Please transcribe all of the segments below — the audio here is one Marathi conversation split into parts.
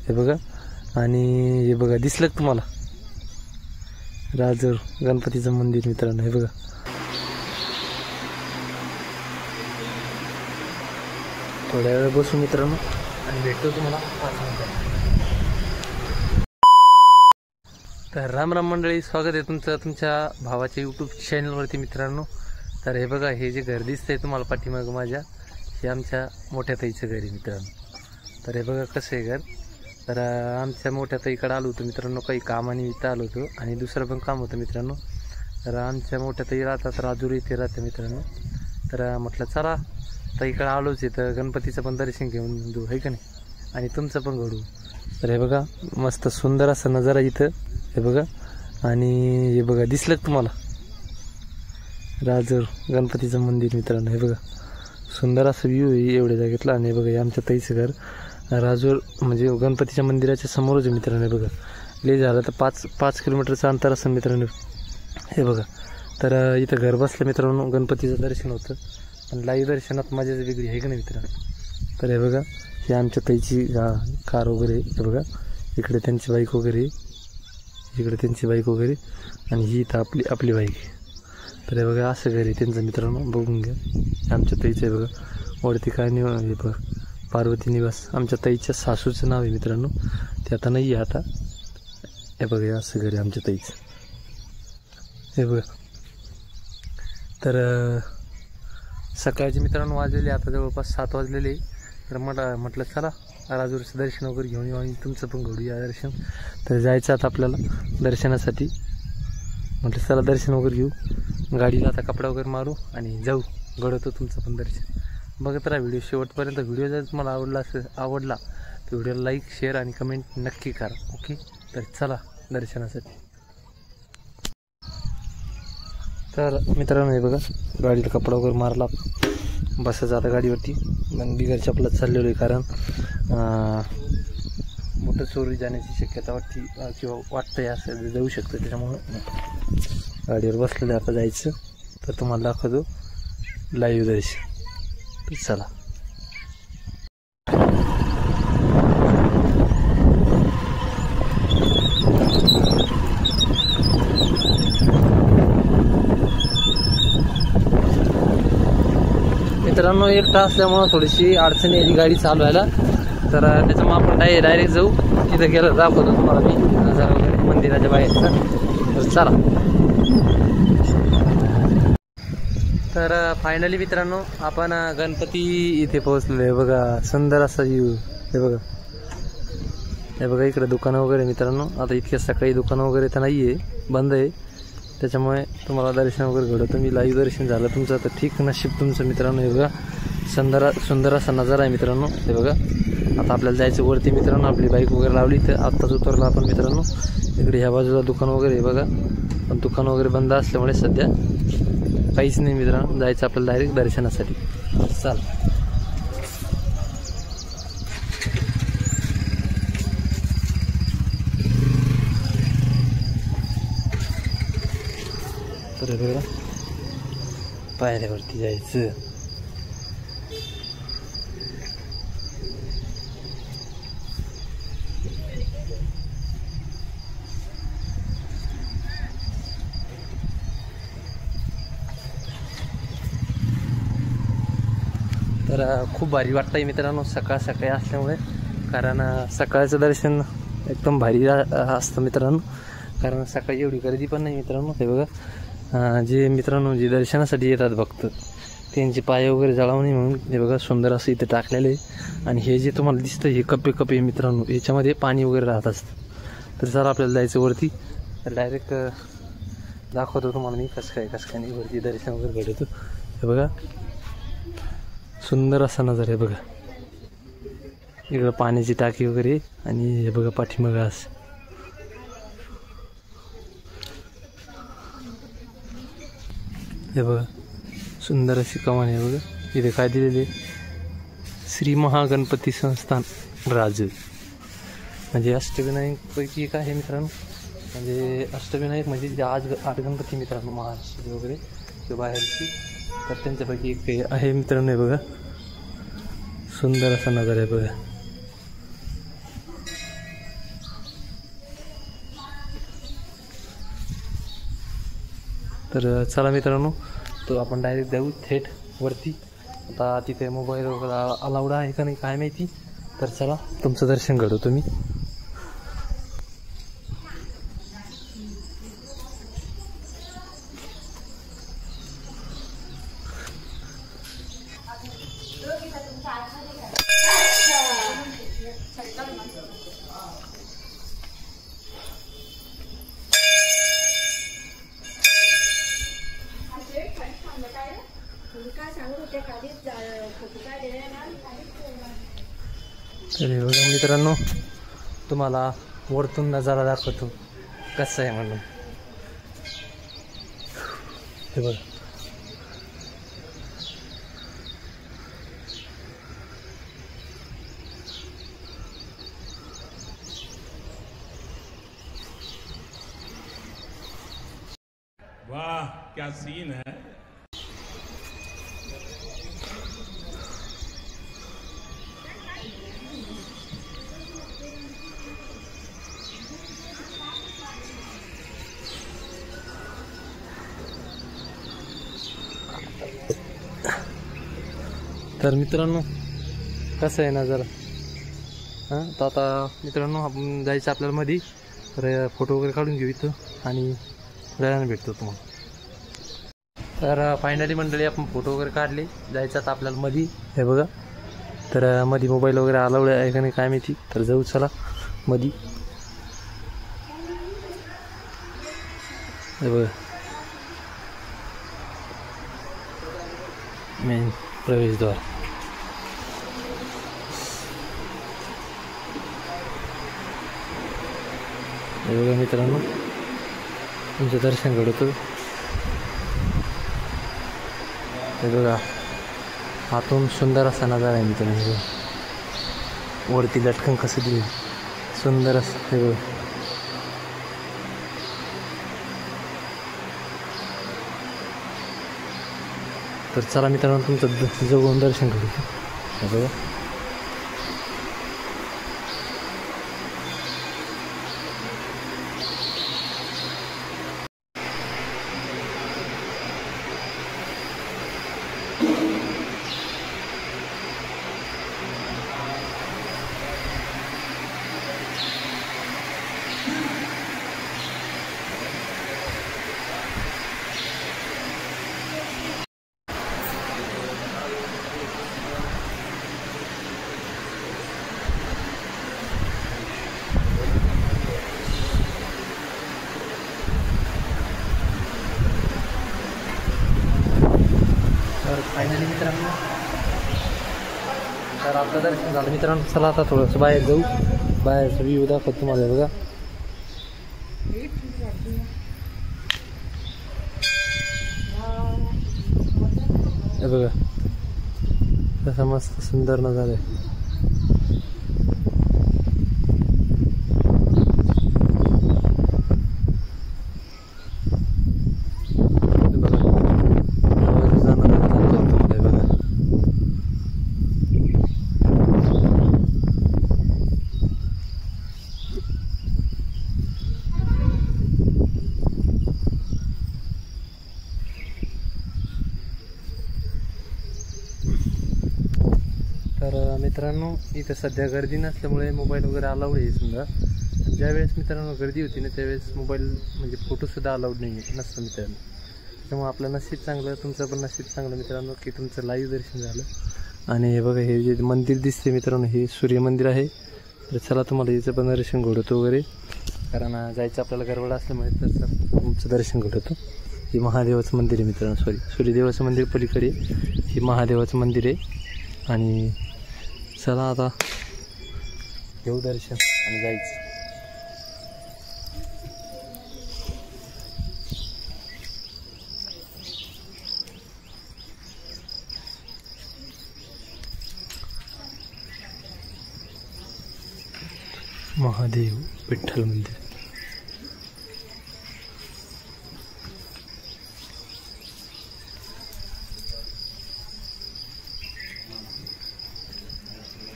हे बघा. आणि हे बघा दिसलं तुम्हाला राजूर गणपतीचं मंदिर मित्रांनो. हे बघा थोड्या वेळ बसू मित्रांनो आणि भेटतो तुम्हाला 5 मिनिटात. तर राम राम मंडळी, स्वागत आहे तुमचं तुमच्या भावाच्या यूट्यूब चॅनलवरती मित्रांनो. तर हे बघा हे जे घर दिसतंय तुम्हाला पाठीमागं माझ्या, हे आमच्या मोठ्या ताईचं घर आहे मित्रांनो. तर हे बघा कसं आहे घर. तर आमच्या मोठ्या ताईकडे आलो होतो मित्रांनो, काही कामानिमित्त आलो होतो आणि दुसरं पण काम होतं मित्रांनो. तर आमच्या मोठ्या ताई राहतात राजूर इथे राहते मित्रांनो. तर म्हटलं चला ताईकडे आलोच आहे तर गणपतीचं पण दर्शन घेऊन देऊ आहे का नाही, आणि तुमचं पण घडू. तर हे बघा मस्त सुंदर असा नजारा इथं. हे बघा. आणि हे बघा दिसलं तुम्हाला राजूर गणपतीचं मंदिर मित्रांनो. हे बघा सुंदर असं व्ह्यू आहे एवढ्या जागेतला. आणि हे बघा हे आमच्या ताईचं घर राजूर म्हणजे गणपतीच्या मंदिराच्या समोरच आहे मित्रांनो. हे बघा लय झालं तर 5 किलोमीटरचं अंतर असं मित्रांनो. हे बघा. तर इथं घर बसलं मित्रांनो गणपतीचं दर्शन होतं, पण लाईव्ह दर्शनात मजाच वेगळी आहे का नाही मित्रांनो. तर हे बघा हे आमच्या ताईची कार वगैरे. हे बघा इकडे त्यांची बाईक वगैरे, इकडे त्यांची बाईक वगैरे, आणि ही इथं आपली बाईक. तर हे बघा असं घर आहे त्यांचं मित्रांनो, बघून घ्या. आमच्या ताईचं आहे बघा वरती काय नाही. हे बघा पार्वती निवास आमच्या ताईच्या सासूचं नाव आहे मित्रांनो, ते आता नाही आहे आता. हे बघा हे असं घर आहे आमच्या ताईचं. हे बघा. तर सकाळचे मित्रांनो वाजलेले आता जवळपास 7 वाजलेले. तर म्हटलं चला राजूरचं दर्शन वगैरे घेऊन येऊ आणि तुमचं पण घडूया दर्शन. तर जायचं आता आपल्याला दर्शनासाठी. म्हटलं चला दर्शन वगैरे घेऊ, गाडीला आता कपडा वगैरे मारू आणि जाऊ, घडवतो तुमचं पण दर्शन. बघत राहा व्हिडिओ शेवटपर्यंत. व्हिडिओ जर तुम्हाला आवडला तर व्हिडिओला लाईक शेअर आणि कमेंट नक्की करा. ओके. तर चला दर्शनासाठी. तर मित्रांनो हे बघा गाडीला कपडा वगैरे मारला, बसायचं आता गाडीवरती. मग बिगर चपलाच चाललेलो आहे, कारण मोठं चोरी जाण्याची शक्यता वाटते किंवा वाटतंय असं जाऊ शकतं, त्याच्यामुळं गाडीवर बसलेलं आता जायचं. तर तुम्हाला दाखवतो लाईव्ह दर्शन. तर चला. मित्रांनो एकटा असल्यामुळं थोडीशी अडचण यायची गाडी चालवायला. तर त्याच्यामुळे आपण डायरेक्ट जाऊ. तिथं गेलं दाखवतो तुम्हाला मी नजारा वगैरे मंदिराच्या बाहेरचा. तर चला. तर फायनली मित्रांनो आपण गणपती इथे पोहोचलो आहे. बघा सुंदर असा व्ह्यू. हे बघा. हे बघा इकडे दुकानं वगैरे मित्रांनो. आता इतक्या सकाळी दुकानं वगैरे तर नाही आहे, बंद आहे, त्याच्यामुळे तुम्हाला दर्शन वगैरे घडवतो मी. लाईव्ह दर्शन झालं तुमचं तर ठीक नशीब तुमचं मित्रांनो. हे बघा सुंदर असा नजारा आहे मित्रांनो. हे बघा आता आपल्याला जायचं वरती मित्रांनो. आपली बाईक वगैरे लावली तर आत्ताच उतरलो आपण मित्रांनो. इकडे ह्या बाजूला दुकान वगैरे आहे बघा, पण दुकान वगैरे बंद असल्यामुळे सध्या काहीच नाही मित्रांनो. जायचं आपल्याला डायरेक्ट दर्शनासाठी. चाल. तर बघा पायऱ्यावरती जायचं. तर खूप भारी वाटतंय मित्रांनो सकाळ सकाळी असल्यामुळे, कारण सकाळचं दर्शन एकदम भारी असतं मित्रांनो. कारण सकाळी एवढी गर्दी पण नाही मित्रांनो. हे बघा जे मित्रांनो जे दर्शनासाठी येतात भक्त त्यांचे पाय वगैरे जळावणे म्हणून हे बघा सुंदर असं इथे टाकलेलं आहे. आणि हे जे तुम्हाला दिसतं हे कप्पे मित्रांनो, याच्यामध्ये पाणी वगैरे राहत असतं. तर चला आपल्याला जायचं वरती. तर डायरेक्ट दाखवतो तुम्हाला मी कसं काय नाही वरती दर्शन वगैरे घडवतो. हे बघा सुंदर असा नजारा आहे बघा. इकडं पाण्याची टाकी वगैरे, आणि हे बघा पाठीमागं असं. हे बघा सुंदर अशी कमान आहे बघा. इथे काय दिलेले श्री महागणपती संस्थान राजूर, म्हणजे अष्टविनायकपैकी एक आहे मित्रांनो. म्हणजे अष्टविनायक म्हणजे जे 8 गणपती मित्रांनो महाराष्ट्र वगैरे किंवा बाहेरची, तर त्यांच्यापैकी एक आहे मित्रांनो. हे बघा सुंदर असा नजारा आहे बघा. तर चला मित्रांनो, तो आपण डायरेक्ट जाऊ थेट वरती. आता तिथे मोबाईल वगैरे अलाउड आहे का नाही काय माहिती. तर चला तुमचं दर्शन घडवतो मी. तर बघा मित्रांनो, तुम्हाला वरतून नजारा दाखवतो कसं आहे म्हणून. हे बघा, वाह क्या सीन है. तर मित्रांनो कसं आहे ना जरा. तर आता मित्रांनो आपण जायचं आपल्याला मध्ये. तर फोटो वगैरे काढून घेऊ इथं आणि जायला भेटतो तुम्हाला. तर फायनली मंडळी आपण फोटो वगैरे काढले. जायचं आता आपल्याला मध्ये. हे बघा, तर मध्ये मोबाईल वगैरे अलाउड आहे का नाही काय माहिती. तर जाऊ चला मध्ये. हे बघा मेन प्रवेशद्वार. हे बघा मित्रांनो, तुमचं दर्शन घडवतो. हे बघा, आतून सुंदर असा नजारा आहे मित्रांनो. वरती लटकन कसं दिली सुंदर असं. हे बघा, तर चला मित्रांनो तुमचं जवळून दर्शन घडवतो. हे बघा, फायनली मित्रांनो तर आपलं दर्शन झालं मित्रांनो. चला आता थोडंसं बाहेर जाऊ. बाहेरचा व्ह्यू दाखवतो तुम्हाला. बघा, हे बघा कसं मस्त सुंदर नजारा आहे. तर मित्रांनो इथं सध्या गर्दी नसल्यामुळे मोबाईल वगैरे अलाउड आहे. समजा ज्यावेळेस मित्रांनो गर्दी होती ना त्यावेळेस मोबाईल म्हणजे फोटोसुद्धा अलाउड नाही नसतं मित्रांनो. त्यामुळे आपलं नशीब चांगलं, तुमचं पण नशीब चांगलं मित्रांनो की तुमचं लाईव्ह दर्शन झालं. आणि हे बघा, हे जे मंदिर दिसते मित्रांनो हे सूर्य मंदिर आहे. तर चला तुम्हाला याचं पण दर्शन घडवतो वगैरे, कारण जायचं आपल्याला गडबड असल्यामुळे. तर तुमचं दर्शन घडवतो. हे महादेवाचं मंदिर आहे मित्रांनो. सूर्यदेवाचं मंदिर पलीकडे हे महादेवाचं मंदिर आहे. आणि चला आता घेऊ दर्शन आणि जायचं. महादेव विठ्ठल मंदिर.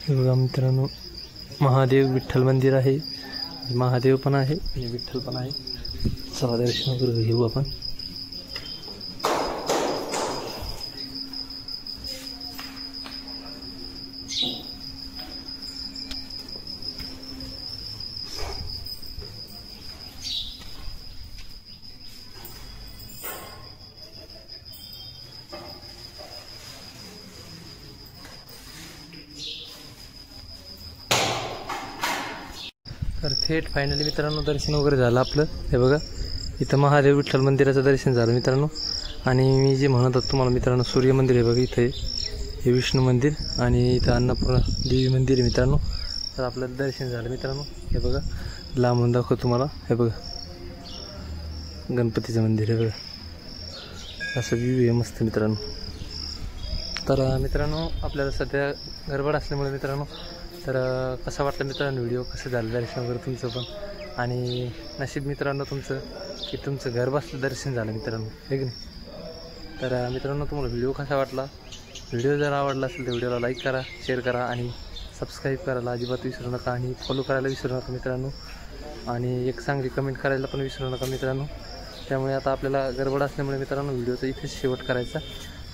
बघा मित्रांनो, महादेव विठ्ठल मंदिर आहे. महादेव पण आहे आणि विठ्ठल पण आहे. चला दर्शन करून घेऊ आपण. तर थेट फायनली मित्रांनो दर्शन वगैरे झालं आपलं. हे बघा इथं महादेव विठ्ठल मंदिराचं दर्शन झालं मित्रांनो. आणि मी जे म्हणत होतो तुम्हाला मित्रांनो, सूर्य मंदिर आहे बघा इथे, हे विष्णू मंदिर आणि इथं अन्नपूर्णा देवी मंदिर आहे मित्रांनो. तर आपलं दर्शन झालं मित्रांनो. हे बघा लांबून दाखवतो तुम्हाला. हे बघा गणपतीचं मंदिर आहे बघा, असं व्ह्यू आहे मस्त मित्रांनो. तर मित्रांनो आपल्याला सध्या गडबड असल्यामुळे मित्रांनो, तर कसा वाटलं मित्रांनो व्हिडिओ, कसं झालं दर्शन वगैरे तुमचं पण. आणि नशीब मित्रांनो तुमचं की तुमचं घर बसलं दर्शन झालं मित्रांनो, हे की नाही. तर मित्रांनो तुम्हाला व्हिडिओ कसा वाटला, व्हिडिओ जर आवडला असेल तर व्हिडिओला लाईक करा, शेअर करा आणि सबस्क्राईब करायला अजिबात विसरू नका आणि फॉलो करायला विसरू नका मित्रांनो. आणि एक चांगली कमेंट करायला पण विसरू नका मित्रांनो. त्यामुळे आता आपल्याला गडबड असल्यामुळे मित्रांनो व्हिडिओचा इथेच शेवट करायचा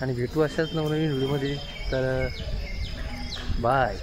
आणि भेटू अशाच नवनवीन व्हिडिओमध्ये. तर बाय.